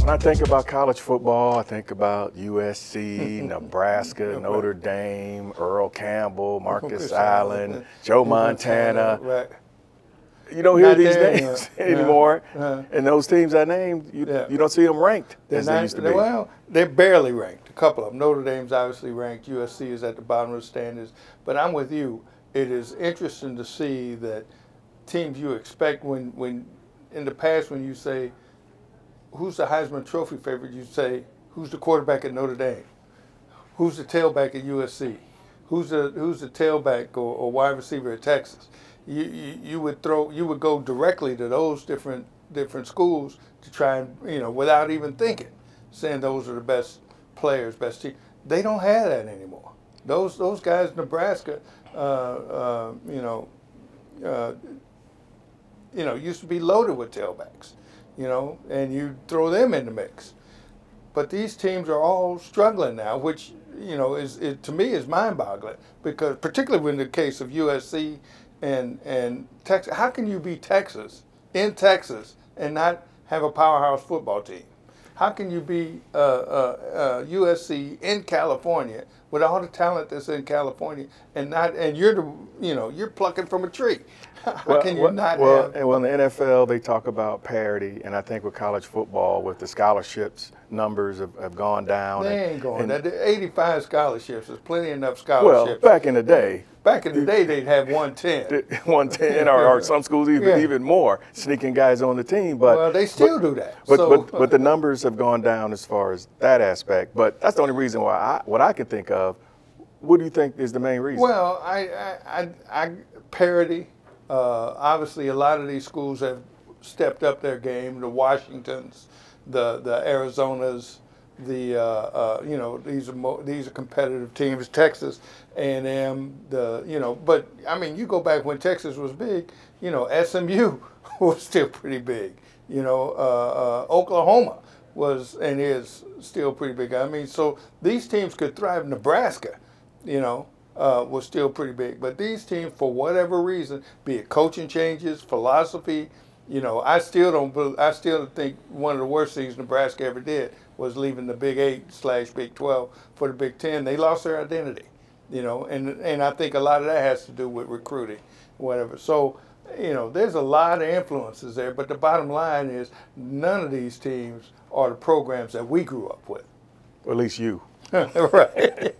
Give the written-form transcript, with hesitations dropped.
When I think about college football, I think about USC, Nebraska, Notre Dame, Earl Campbell, Marcus Allen, Joe Montana. Right. You don't hear Not these there, names anymore. And those teams I named, you don't see them ranked as they used to be. Well, they're barely ranked, a couple of them. Notre Dame's obviously ranked. USC is at the bottom of the standings. But I'm with you. It is interesting to see that teams you expect when in the past when you say, who's the Heisman Trophy favorite, you say, who's the quarterback at Notre Dame? Who's the tailback at USC? Who's the tailback or wide receiver at Texas? You would go directly to those different schools to try and, without even thinking, saying those are the best players, best team. They don't have that anymore. Those guys, Nebraska, used to be loaded with tailbacks, and you throw them in the mix. But these teams are all struggling now, which to me is mind-boggling, because particularly in the case of USC and Texas, how can you be Texas in Texas and not have a powerhouse football team? How can you be USC in California with all the talent that's in California and you're plucking from a tree? How can you not have? Well, in the NFL, they talk about parity, and I think with college football, with the scholarships, numbers have gone down. They ain't going down. 85 scholarships. There's plenty enough scholarships. Well, back in the day. Back in the day, they'd have 110. 110, or some schools even more, sneaking guys on the team. But they still do that. But the numbers have gone down as far as that aspect. But that's the only reason why what I can think of. What do you think is the main reason? Well, I parity. Obviously, a lot of these schools have stepped up their game. The Washingtons, the Arizonas, these are competitive teams. Texas A&M, but I mean, you go back when Texas was big. SMU was still pretty big. Oklahoma was and is still pretty big. I mean, so these teams could thrive. Nebraska, was still pretty big. But these teams, for whatever reason, be it coaching changes, philosophy, I still think one of the worst things Nebraska ever did was leaving the Big 8/Big 12 for the Big 10. They lost their identity, and I think a lot of that has to do with recruiting, whatever. So, there's a lot of influences there. But the bottom line is none of these teams are the programs that we grew up with. Or at least you. Right.